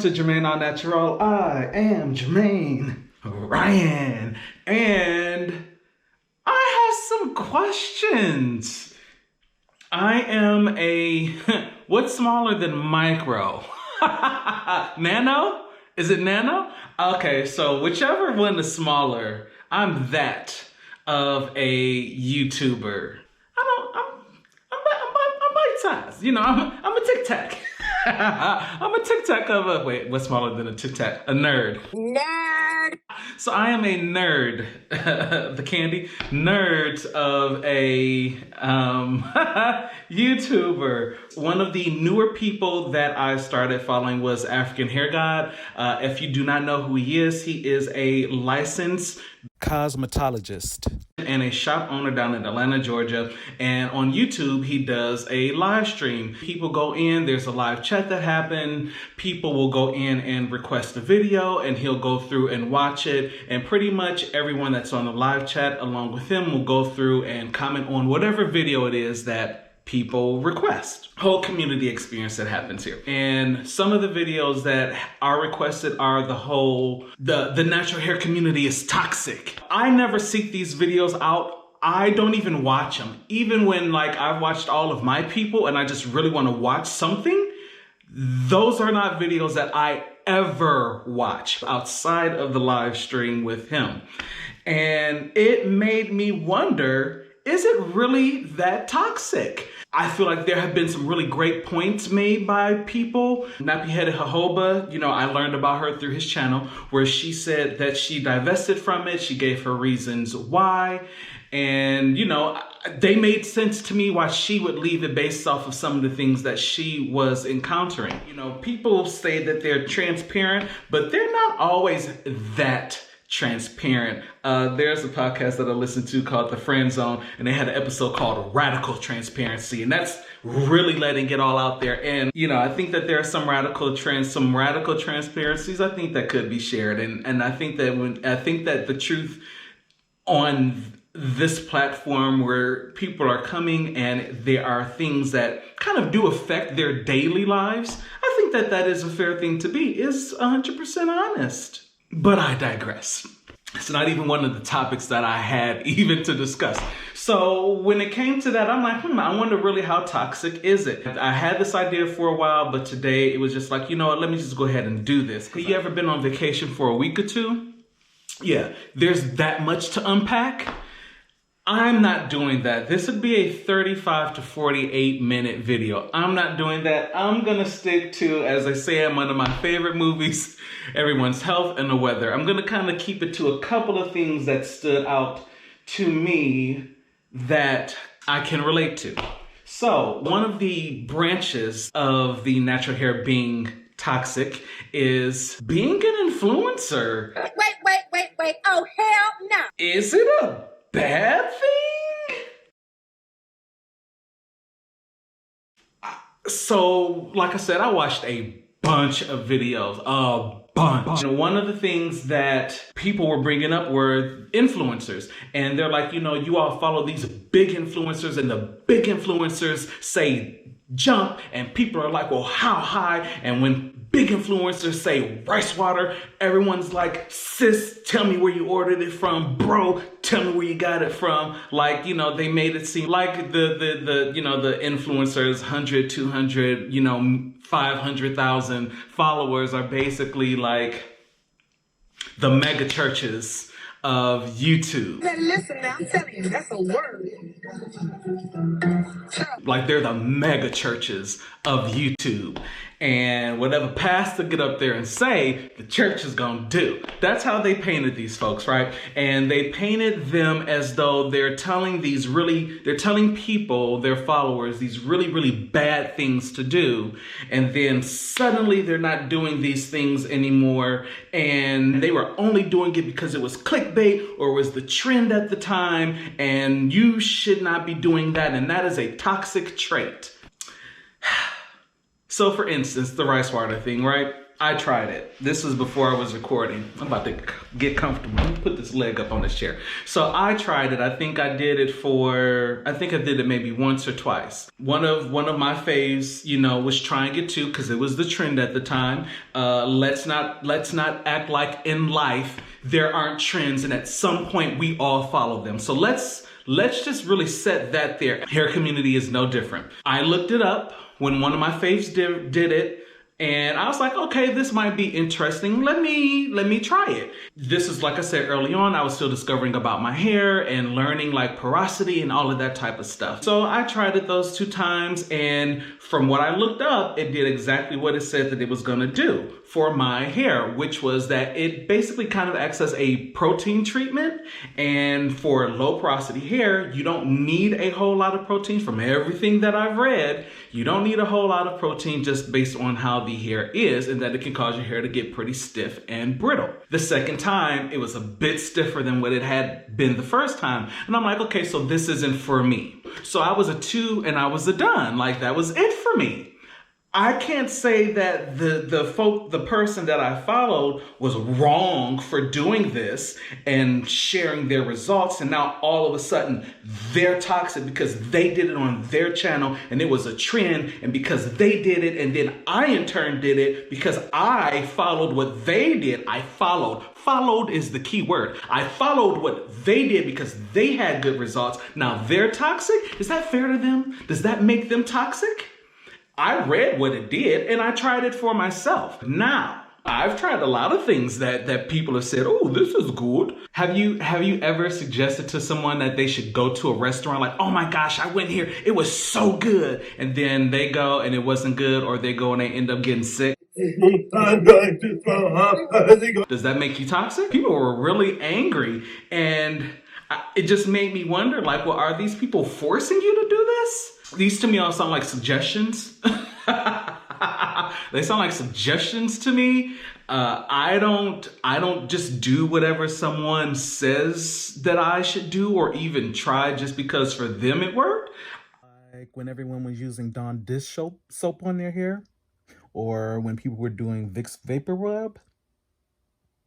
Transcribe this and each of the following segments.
to JermaineAuNatural. I am Jermaine Ryan, and I have some questions. I am a, what's smaller than micro? Nano? Is it nano? Okay, so whichever one is smaller, I'm that of a YouTuber. I'm bite-sized. You know, I'm a Tic Tac. I'm a Tic Tac of a, wait, what's smaller than a Tic Tac? A nerd. Nerd! So I am a nerd, the candy, nerd of a YouTuber. One of the newer people that I started following was African Hair God. If you do not know who he is a licensed cosmetologist and a shop owner down in Atlanta, Georgia. And on YouTube, he does a live stream. People go in, there's a live chat that happened. People will go in and request a video and he'll go through and watch it. And pretty much everyone that's on the live chat along with him will go through and comment on whatever video it is that people request. Whole community experience that happens here. And some of the videos that are requested are the natural hair community is toxic. I never seek these videos out. I don't even watch them. Even when like I've watched all of my people and I just really want to watch something, those are not videos that I ever watch outside of the live stream with him. And it made me wonder, is it really that toxic? I feel like there have been some really great points made by people. Nappy-headed Jojoba, you know, I learned about her through his channel where she said that she divested from it. She gave her reasons why. And, you know, they made sense to me why she would leave it based off of some of the things that she was encountering. You know, people say that they're transparent, but they're not always that transparent. There's a podcast that I listened to called The Friend Zone, and they had an episode called Radical Transparency, and that's really letting it all out there. And you know, I think that there are some radical transparencies I think that could be shared, and I think that the truth on this platform where people are coming and there are things that kind of do affect their daily lives, I think that that is a fair thing to be, is 100% honest. But I digress. It's not even one of the topics that I had even to discuss. So when it came to that, I'm like, I wonder really how toxic is it? I had this idea for a while, but today it was just like, you know what, let me just go ahead and do this. Have you ever been on vacation for a week or two? Yeah, there's that much to unpack. I'm not doing that. This would be a 35 to 48 minute video. I'm not doing that. I'm gonna stick to, as I say in one of my favorite movies, Everyone's Health and the Weather. I'm gonna kind of keep it to a couple of things that stood out to me that I can relate to. So one of the branches of the natural hair being toxic is being an influencer. Wait. Oh, hell no. Is it a bad thing? So, like I said, I watched a bunch of videos, a bunch. And one of the things that people were bringing up were influencers. And they're like, you know, you all follow these big influencers and the big influencers say jump and people are like, well, how high? And when big influencers say rice water, everyone's like, sis, tell me where you ordered it from. Bro, tell me where you got it from. Like, you know, they made it seem like the influencers, 100, 200, you know, 500,000 followers are basically like the mega churches of YouTube. Listen now, I'm telling you, that's a word. Like they're the mega churches of YouTube. And whatever pastor get up there and say, the church is gonna do. That's how they painted these folks, right? And they painted them as though they're telling people, their followers, these really, really bad things to do. And then suddenly they're not doing these things anymore. And they were only doing it because it was clickbait or was the trend at the time. And you should not be doing that. And that is a toxic trait. So for instance, the rice water thing, right? I tried it. This was before I was recording. I'm about to get comfortable. Let me put this leg up on this chair. So I tried it. I think I did it maybe once or twice. One of my faves, was trying it too because it was the trend at the time. Let's not act like in life there aren't trends, and at some point we all follow them. So let's just really set that there. Hair community is no different. I looked it up when one of my faves did it. And I was like, okay, this might be interesting. Let me try it. This is, like I said early on, I was still discovering about my hair and learning like porosity and all of that type of stuff. So I tried it those 2 times, and from what I looked up, it did exactly what it said that it was gonna do for my hair, which was that it basically kind of acts as a protein treatment. And for low porosity hair, you don't need a whole lot of protein. From everything that I've read, you don't need a whole lot of protein just based on how the hair is, and that it can cause your hair to get pretty stiff and brittle. The second time, it was a bit stiffer than what it had been the first time. And I'm like, okay, so this isn't for me. So I was a 2 and I was a done. Like, that was it for me. I can't say that the person that I followed was wrong for doing this and sharing their results, and now all of a sudden they're toxic because they did it on their channel and it was a trend, and because they did it, and then I in turn did it because I followed what they did. Followed is the key word. I followed what they did because they had good results. Now they're toxic? Is that fair to them? Does that make them toxic? I read what it did and I tried it for myself. Now, I've tried a lot of things that people have said, oh, this is good. Have you ever suggested to someone that they should go to a restaurant like, oh my gosh, I went here, it was so good. And then they go and it wasn't good, or they go and they end up getting sick? I'm going to throw up. Does that make you toxic? People were really angry, and it just made me wonder, like, well, are these people forcing you to do this? These to me all sound like suggestions. They sound like suggestions to me. I don't just do whatever someone says that I should do or even try just because for them it worked. Like when everyone was using Dawn dish soap on their hair, or when people were doing Vicks Vapor Rub.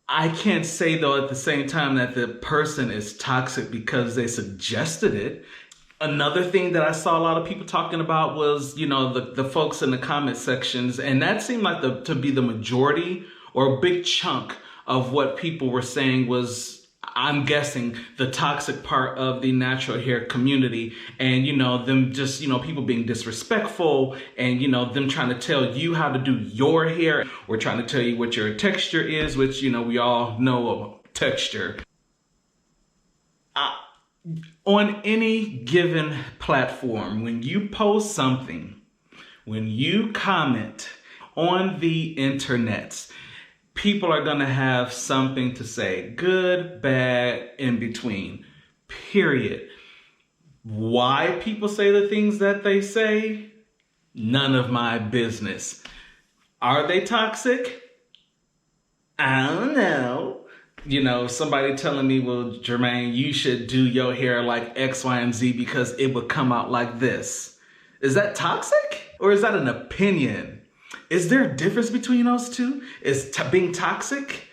I can't say though at the same time that the person is toxic because they suggested it. Another thing that I saw a lot of people talking about was, the folks in the comment sections, and that seemed like to be the majority or a big chunk of what people were saying was, I'm guessing, the toxic part of the natural hair community, and them just people being disrespectful, and them trying to tell you how to do your hair, or trying to tell you what your texture is, which we all know texture. On any given platform, when you post something, when you comment on the internets, people are going to have something to say, good, bad, in between, period. Why people say the things that they say, none of my business. Are they toxic? I don't know. Somebody telling me, well, Jermaine, you should do your hair like X, Y, and Z because it would come out like this. Is that toxic? Or is that an opinion? Is there a difference between those two? Is being toxic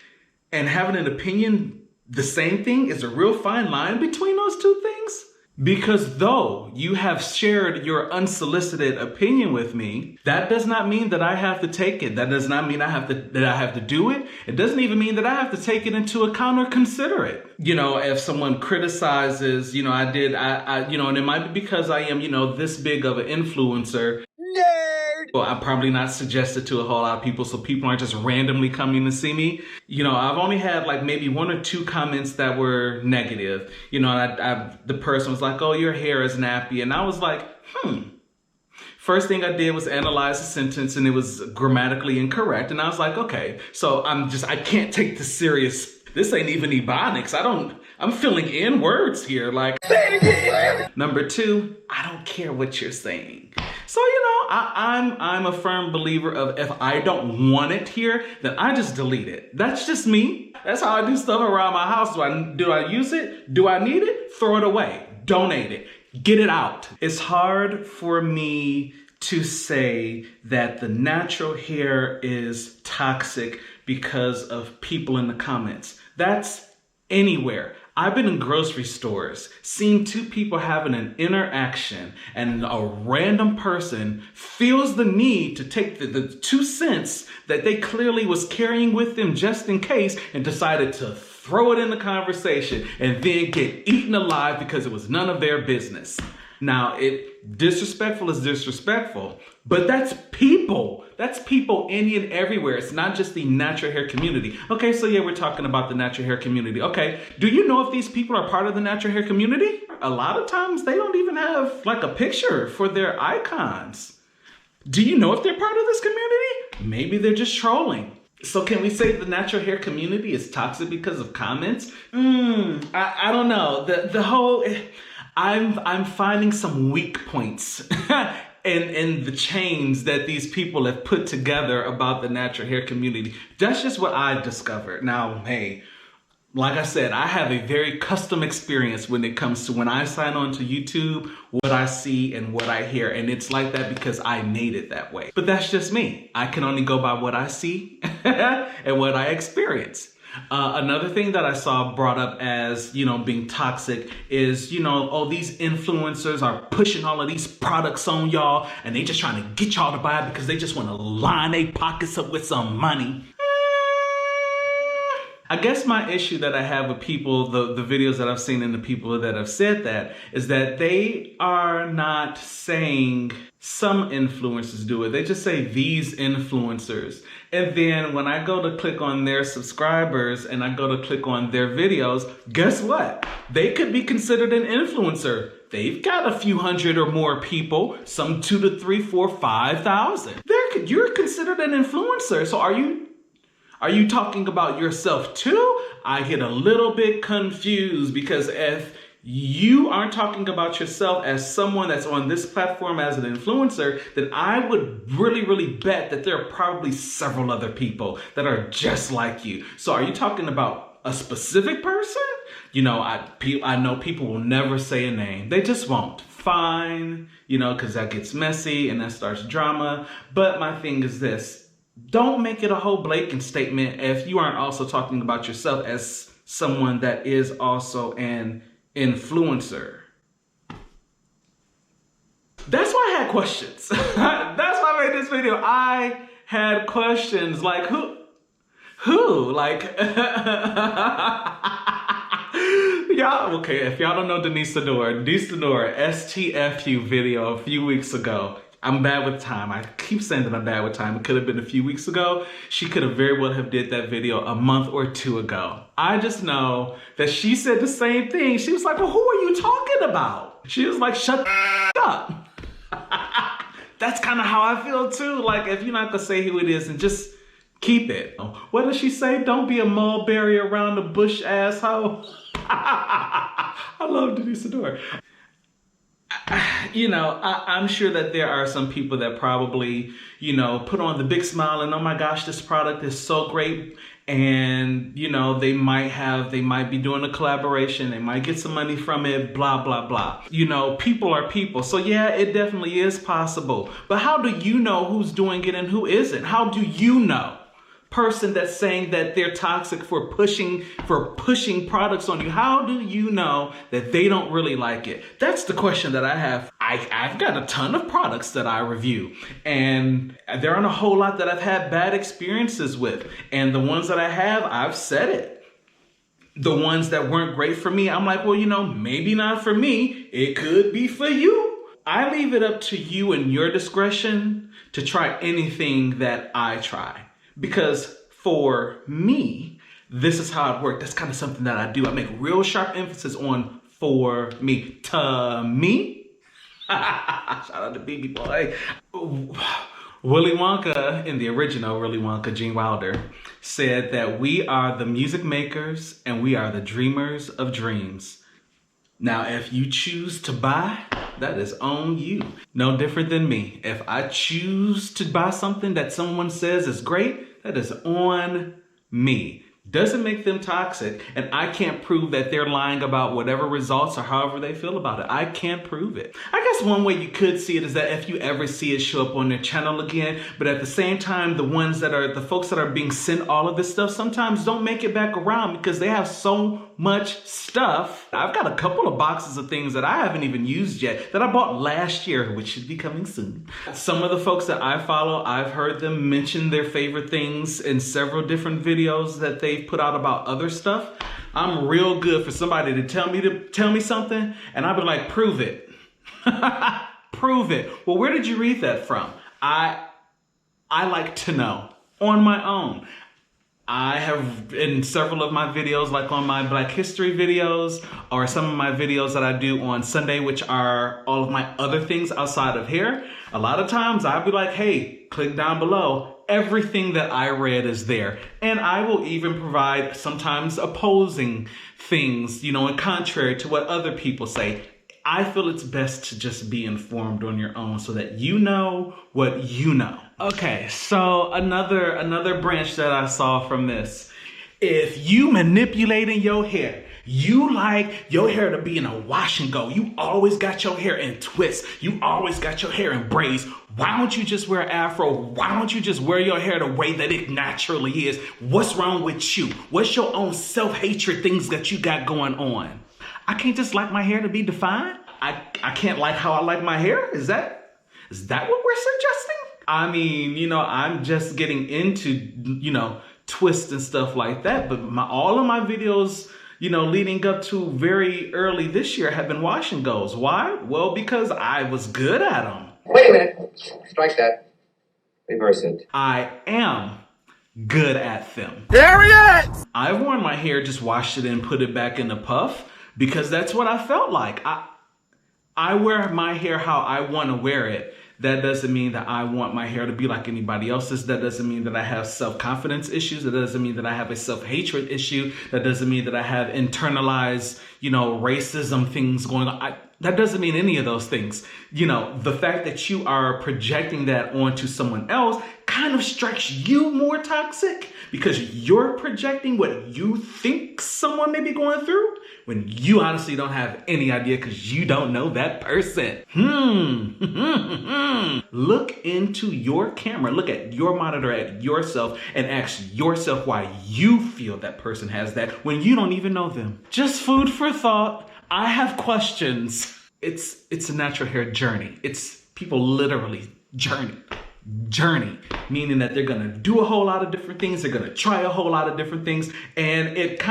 and having an opinion the same thing? Is a real fine line between those two things? Because though you have shared your unsolicited opinion with me, that does not mean that I have to take it. That does not mean that I have to do it. It doesn't even mean that I have to take it into account or consider it. If someone criticizes, and it might be because I am, this big of an influencer. Well, I'm probably not suggested to a whole lot of people, so people aren't just randomly coming to see me. I've only had like maybe 1 or 2 comments that were negative. The person was like, oh, your hair is nappy. And I was like, First thing I did was analyze the sentence, and it was grammatically incorrect. And I was like, okay, so I can't take this serious. This ain't even Ebonics. I'm filling in words here. Like, number 2, I don't care what you're saying. So, I'm a firm believer of if I don't want it here, then I just delete it. That's just me. That's how I do stuff around my house. Do I use it? Do I need it? Throw it away. Donate it. Get it out. It's hard for me to say that the natural hair is toxic because of people in the comments. That's anywhere. I've been in grocery stores, seen two people having an interaction, and a random person feels the need to take the 2 cents that they clearly was carrying with them just in case and decided to throw it in the conversation and then get eaten alive because it was none of their business. Now, disrespectful is disrespectful, but that's people. That's people any and everywhere. It's not just the natural hair community. Okay, so yeah, we're talking about the natural hair community. Okay, do you know if these people are part of the natural hair community? A lot of times they don't even have like a picture for their icons. Do you know if they're part of this community? Maybe they're just trolling. So can we say the natural hair community is toxic because of comments? I don't know. The whole... I'm finding some weak points in the chains that these people have put together about the natural hair community. That's just what I discovered. Now, hey, like I said, I have a very custom experience when it comes to when I sign on to YouTube, what I see and what I hear. And it's like that because I made it that way. But that's just me. I can only go by what I see and what I experience. Another thing that I saw brought up as, being toxic is, these influencers are pushing all of these products on y'all and they just trying to get y'all to buy it because they just want to line their pockets up with some money. I guess my issue that I have with people, the videos that I've seen and the people that have said that, is that they are not saying some influencers do it. They just say these influencers. And then when I go to click on their subscribers and I go to click on their videos, guess what? They could be considered an influencer. They've got a few hundred or more people, some 2 to 3, 4, 5,000. You're considered an influencer. So are you talking about yourself too? I get a little bit confused because if you aren't talking about yourself as someone that's on this platform as an influencer, then I would really, really bet that there are probably several other people that are just like you. So are you talking about a specific person? I know people will never say a name. They just won't. Fine, because that gets messy and that starts drama. But my thing is this. Don't make it a whole blatant statement if you aren't also talking about yourself as someone that is also an influencer. That's why I had questions. That's why I made this video. I had questions like who? Like, y'all, okay, if y'all don't know Denise Sador, STFU video a few weeks ago. I'm bad with time. I keep saying that I'm bad with time. It could have been a few weeks ago. She could have very well have did that video a month or 2 ago. I just know that she said the same thing. She was like, well, who are you talking about? She was like, shut the up. That's kind of how I feel too. Like, if you're not gonna say who it is, and just keep it. What does she say? Don't be a mulberry around the bush, asshole. I love Denise Sador. I'm sure that there are some people that probably, put on the big smile and, oh my gosh, this product is so great. And, they might be doing a collaboration. They might get some money from it, blah, blah, blah. People are people. So yeah, it definitely is possible. But how do you know who's doing it and who isn't? How do you know? Person that's saying that they're toxic for pushing products on you, how do you know that they don't really like it? That's the question that I have. I've got a ton of products that I review, and there aren't a whole lot that I've had bad experiences with. And the ones that I have, I've said it. The ones that weren't great for me, I'm like, well, maybe not for me. It could be for you. I leave it up to you and your discretion to try anything that I try. Because for me, this is how it works. That's kind of something that I do. I make real sharp emphasis on for me. To me. Shout out to BB Boy. Willy Wonka, in the original Willy Wonka, Gene Wilder, said that we are the music makers and we are the dreamers of dreams. Now, if you choose to buy, that is on you. No different than me. If I choose to buy something that someone says is great, that is on me. doesn't make them toxic. And I can't prove that they're lying about whatever results or however they feel about it. I can't prove it. I guess one way you could see it is that if you ever see it show up on their channel again, but at the same time, the folks that are being sent all of this stuff sometimes don't make it back around because they have so much stuff. I've got a couple of boxes of things that I haven't even used yet that I bought last year, which should be coming soon. Some of the folks that I follow, I've heard them mention their favorite things in several different videos that they've put out about other stuff. I'm real good for somebody to tell me something and I'll be like, prove it. Prove it. Well, where did you read that from? I like to know on my own. I have in several of my videos, like on my Black History videos or some of my videos that I do on Sunday, which are all of my other things outside of hair. A lot of times I'll be like, hey, click down below. Everything that I read is there. And I will even provide sometimes opposing things, and contrary to what other people say. I feel it's best to just be informed on your own so that you know what you know. Okay, so another branch that I saw from this. If you manipulating your hair, you like your hair to be in a wash and go. You always got your hair in twists. You always got your hair in braids. Why don't you just wear afro? Why don't you just wear your hair the way that it naturally is? What's wrong with you? What's your own self-hatred things that you got going on? I can't just like my hair to be defined. I can't like how I like my hair. Is that what we're suggesting? I mean, I'm just getting into, twists and stuff like that. But all of my videos, leading up to very early this year have been wash and goes. Why? Well, because I was good at them. Wait a minute. Strike that. Reverse it. I am good at them. There he is! I've worn my hair, just washed it and put it back in the puff because that's what I felt like. I wear my hair how I want to wear it. That doesn't mean that I want my hair to be like anybody else's. That doesn't mean that I have self-confidence issues. That doesn't mean that I have a self-hatred issue. That doesn't mean that I have internalized, racism things going on. That doesn't mean any of those things. The fact that you are projecting that onto someone else kind of strikes you more toxic because you're projecting what you think someone may be going through when you honestly don't have any idea because you don't know that person. Look into your camera, look at your monitor, at yourself, and ask yourself why you feel that person has that when you don't even know them. Just food for thought. I have questions. It's a natural hair journey. It's people literally journey, meaning that they're gonna do a whole lot of different things. They're gonna try a whole lot of different things. And it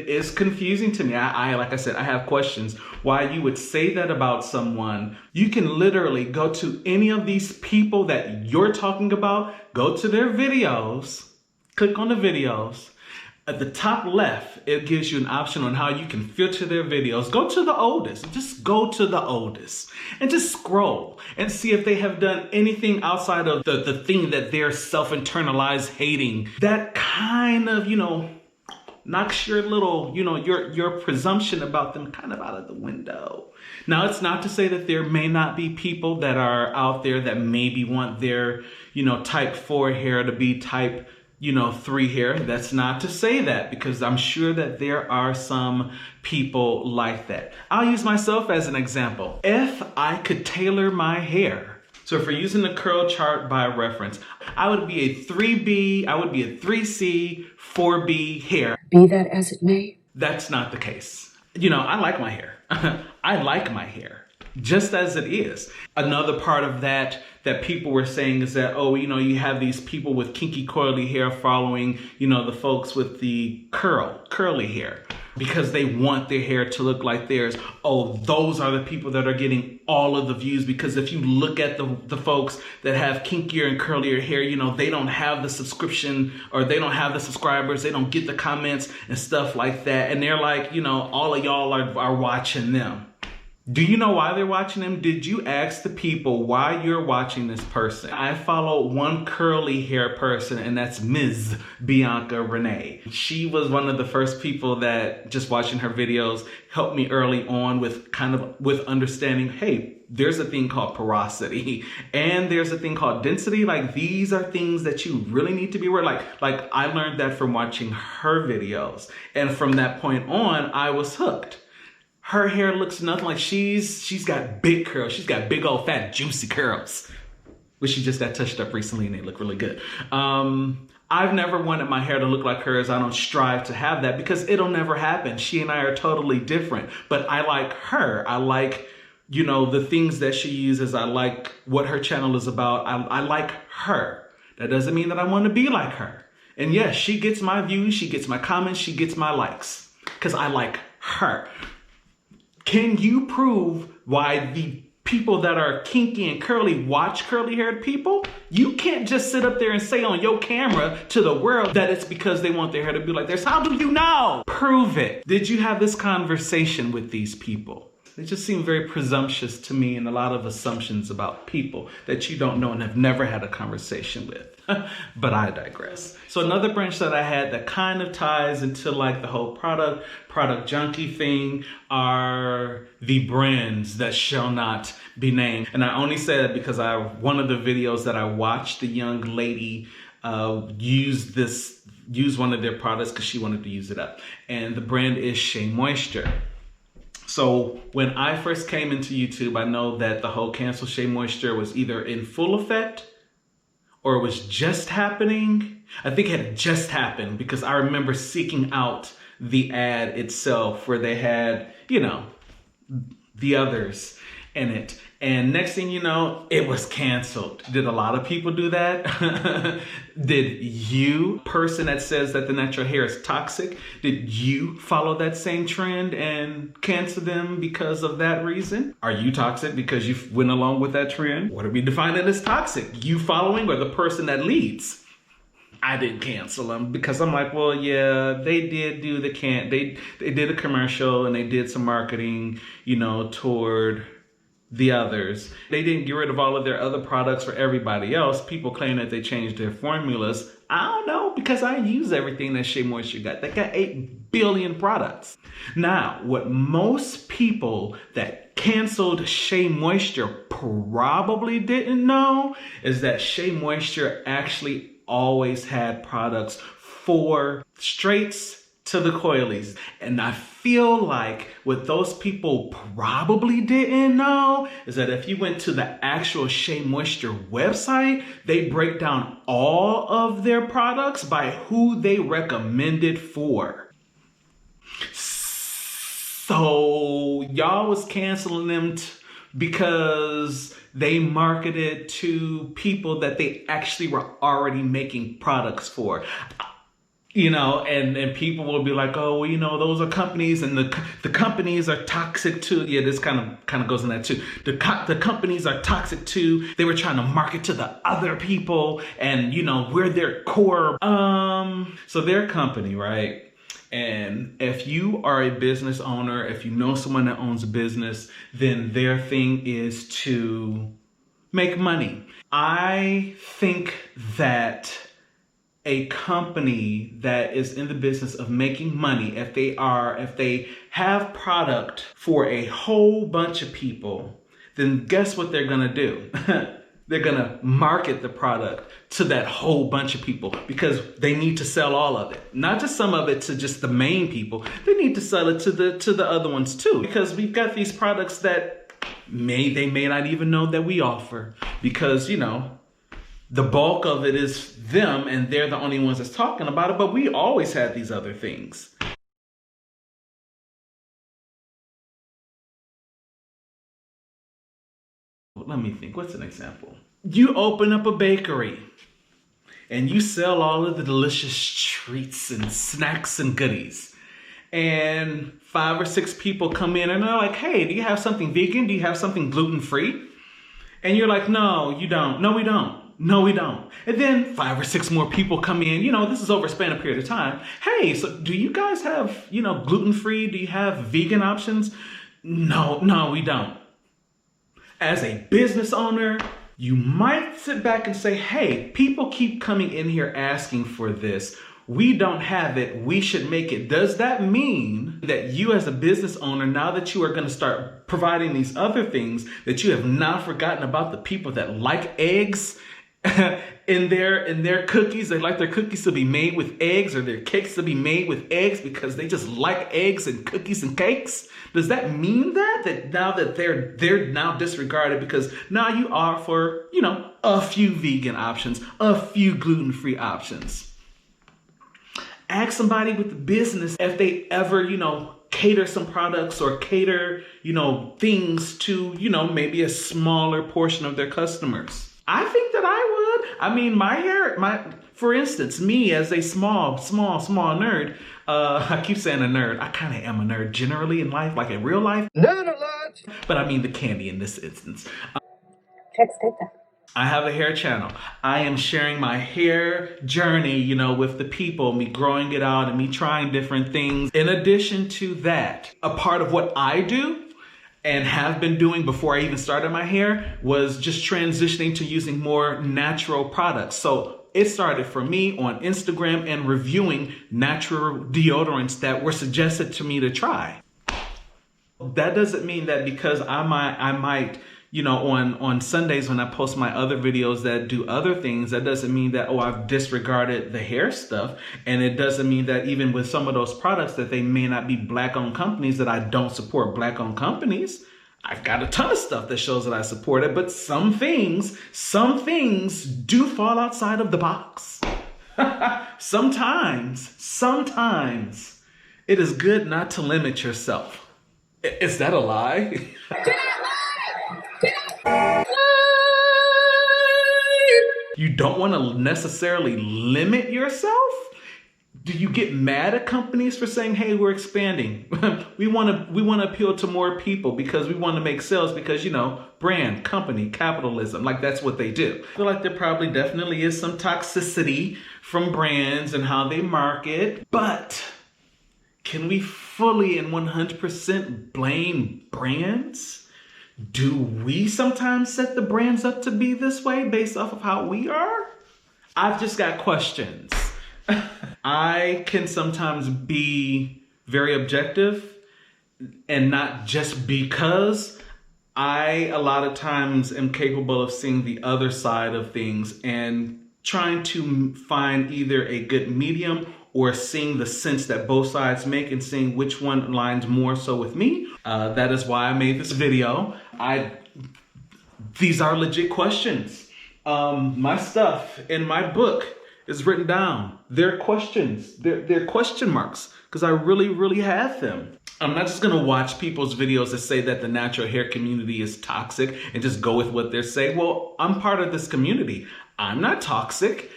is confusing to me. I like I said, I have questions why you would say that about someone. You can literally go to any of these people that you're talking about, go to their videos, click on the videos. At the top left, it gives you an option on how you can filter their videos. Go to the oldest, just go to the oldest and just scroll and see if they have done anything outside of the thing that they're self-internalized hating. That kind of, knocks your little, your presumption about them kind of out of the window. Now, it's not to say that there may not be people that are out there that maybe want their, type 4 hair to be type 3 hair. That's not to say that because I'm sure that there are some people like that. I'll use myself as an example. If I could tailor my hair, so if we're using the curl chart by reference, I would be a 3B, I would be a 3C, 4B hair. Be that as it may. That's not the case. I like my hair. I like my hair just as it is. Another part of that people were saying is that, you have these people with kinky coily hair following, the folks with the curly hair because they want their hair to look like theirs. Oh, those are the people that are getting all of the views because if you look at the folks that have kinkier and curlier hair, they don't have the subscription or they don't have the subscribers. They don't get the comments and stuff like that. And they're like, all of y'all are watching them. Do you know why they're watching them? Did you ask the people why you're watching this person? I follow one curly hair person, and that's Ms. Bianca Renee. She was one of the first people that, just watching her videos, helped me early on with with understanding, hey, there's a thing called porosity and there's a thing called density. Like, these are things that you really need to be aware. Like I learned that from watching her videos, and from that point on, I was hooked. Her hair looks nothing like she's got big curls. She's got big old fat juicy curls, which she just got touched up recently and they look really good. I've never wanted my hair to look like hers. I don't strive to have that because it'll never happen. She and I are totally different, but I like her. I like, you know, the things that she uses. I like what her channel is about. I like her. That doesn't mean that I want to be like her. And yes, she gets my views, she gets my comments, she gets my likes because I like her. Can you prove why the people that are kinky and curly watch curly haired people? You can't just sit up there and say on your camera to the world that it's because they want their hair to be like theirs. How do you know? Prove it. Did you have this conversation with these people? They just seem very presumptuous to me, and a lot of assumptions about people that you don't know and have never had a conversation with. But I digress. So another branch that I had that kind of ties into like the whole product junkie thing are the brands that shall not be named. And I only say that because one of the videos that I watched, the young lady use one of their products because she wanted to use it up. And the brand is Shea Moisture. So when I first came into YouTube, I know that the whole cancel Shea Moisture was either in full effect or it was just happening. I think it had just happened because I remember seeking out the ad itself where they had, you know, the others in it. And next thing you know, it was canceled. Did a lot of people do that? Did you, person that says that the natural hair is toxic, did you follow that same trend and cancel them because of that reason? Are you toxic because you went along with that trend? What are we defining as toxic? You following or the person that leads? I didn't cancel them because I'm like, well, yeah, they did do they did a commercial and they did some marketing, you know, toward the others. They didn't get rid of all of their other products for everybody else. People claim that they changed their formulas. I don't know, because I use everything that Shea Moisture got. They got 8 billion products. Now, what most people that canceled Shea Moisture probably didn't know is that Shea Moisture actually always had products for straights to the coilies. And I feel like what those people probably didn't know is that if you went to the actual Shea Moisture website, they break down all of their products by who they recommended for. So y'all was canceling them because they marketed to people that they actually were already making products for. You know, and people will be like, oh, well, you know, those are companies and the companies are toxic too. Yeah, this kind of goes in that too. The companies are toxic too. They were trying to market to the other people and, you know, we're their core. So their company, right? And if you are a business owner, if you know someone that owns a business, then their thing is to make money. I think that a company that is in the business of making money, if they have product for a whole bunch of people, then guess what they're gonna do? They're gonna market the product to that whole bunch of people because they need to sell all of it. Not just some of it to just the main people. They need to sell it to the other ones too, because we've got these products that they may not even know that we offer, because, you know, the bulk of it is them and they're the only ones that's talking about it, but we always had these other things. Let me think, what's an example? You open up a bakery and you sell all of the delicious treats and snacks and goodies. And 5 or 6 people come in and they're like, hey, do you have something vegan? Do you have something gluten-free? And you're like, no, you don't. No, we don't. No, we don't. And then 5 or 6 more people come in, you know, this is over a span of period of time. Hey, so do you guys have, you know, gluten-free? Do you have vegan options? No, we don't. As a business owner, you might sit back and say, hey, people keep coming in here asking for this. We don't have it. We should make it. Does that mean that you as a business owner, now that you are going to start providing these other things, that you have now forgotten about the people that like eggs in their cookies? They like their cookies to be made with eggs, or their cakes to be made with eggs because they just like eggs and cookies and cakes? Does that mean that now that they're now disregarded because now you offer, a few vegan options, a few gluten-free options? Ask somebody with the business if they ever, cater some products or cater, things to, maybe a smaller portion of their customers. I think that I would. I mean, for instance, me as a small nerd, I keep saying a nerd. I kind of am a nerd generally in life, like in real life. Nerd alert! But I mean the candy in this instance. Text data. I have a hair channel. I am sharing my hair journey, with the people, me growing it out and me trying different things. In addition to that, a part of what I do and have been doing before I even started my hair was just transitioning to using more natural products. So it started for me on Instagram and reviewing natural deodorants that were suggested to me to try. That doesn't mean that because I might, on Sundays when I post my other videos that do other things, that doesn't mean that, I've disregarded the hair stuff. And it doesn't mean that even with some of those products that they may not be Black-owned companies, that I don't support Black-owned companies. I've got a ton of stuff that shows that I support it, but some things do fall outside of the box. Sometimes it is good not to limit yourself. Is that a lie? You don't want to necessarily limit yourself? Do you get mad at companies for saying, hey, we're expanding? we want to appeal to more people because we want to make sales because, brand, company, capitalism, like that's what they do. I feel like there probably definitely is some toxicity from brands and how they market, but can we fully and 100% blame brands? Do we sometimes set the brands up to be this way based off of how we are? I've just got questions. I can sometimes be very objective and not just because I a lot of times am capable of seeing the other side of things and trying to find either a good medium or seeing the sense that both sides make and seeing which one aligns more so with me. That is why I made this video. These are legit questions. My stuff in my book is written down. They're questions. They're question marks because I really have them. I'm not just gonna watch people's videos that say that the natural hair community is toxic and just go with what they're saying. Well, I'm part of this community. I'm not toxic.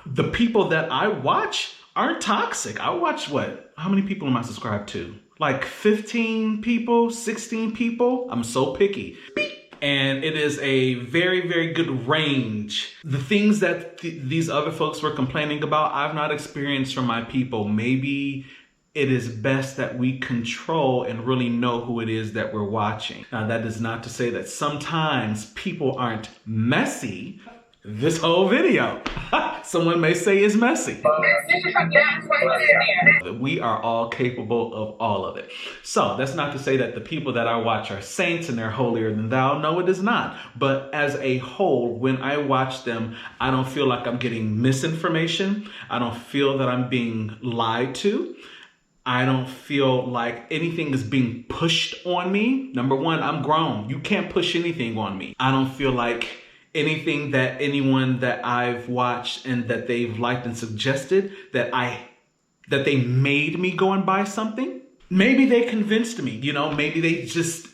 The people that I watch aren't toxic. I watch how many people am I subscribed to? Like 15 people, 16 people? I'm so picky. And it is a very good range. The things that these other folks were complaining about, I've not experienced from my people. Maybe it is best that we control and really know who it is that we're watching. Now, that is not to say that sometimes people aren't messy. This whole video, someone may say is messy. We are all capable of all of it. So that's not to say that the people that I watch are saints and they're holier than thou. No, it is not. But as a whole, when I watch them, I don't feel like I'm getting misinformation. I don't feel that I'm being lied to. I don't feel like anything is being pushed on me. Number one, I'm grown. You can't push anything on me. I don't feel like anything that anyone that I've watched and that they've liked and suggested that they made me go and buy something. Maybe they convinced me, maybe they just,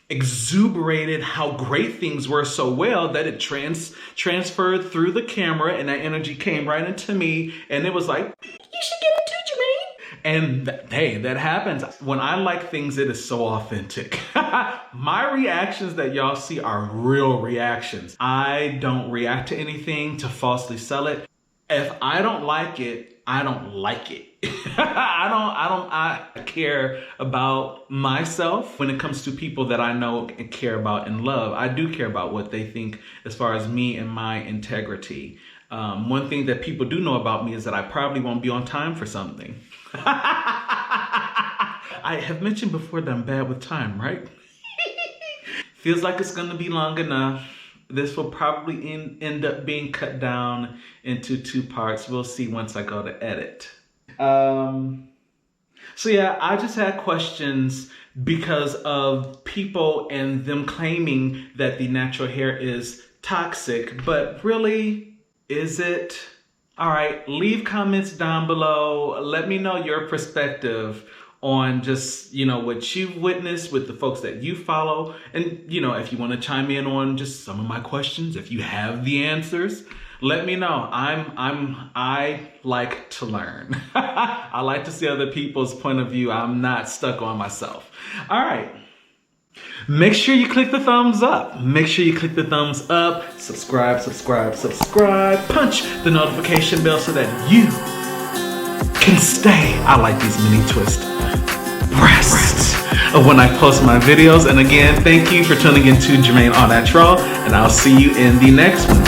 exuberated how great things were so well that it transferred through the camera and that energy came right into me. And it was like, you should get it too, Jermaine. And hey, that happens. When I like things, it is so authentic. My reactions that y'all see are real reactions. I don't react to anything to falsely sell it. If I don't like it, I don't like it. I care about myself when it comes to people that I know and care about and love. I do care about what they think as far as me and my integrity. One thing that people do know about me is that I probably won't be on time for something. I have mentioned before that I'm bad with time, right? Feels like it's gonna be long enough. This will probably end up being cut down into 2 parts. We'll see once I go to edit. So yeah, I just had questions because of people and them claiming that the natural hair is toxic, but really, is it? All right, leave comments down below. Let me know your perspective on just, what you've witnessed with the folks that you follow. And, if you want to chime in on just some of my questions, if you have the answers, let me know. I like to learn. I like to see other people's point of view. I'm not stuck on myself. All right. Make sure you click the thumbs up. Make sure you click the thumbs up. Subscribe. Punch the notification bell so that you can stay. I like these mini twists. Breasts of when I post my videos. And again, thank you for tuning into JermaineAuNatural, and I'll see you in the next one.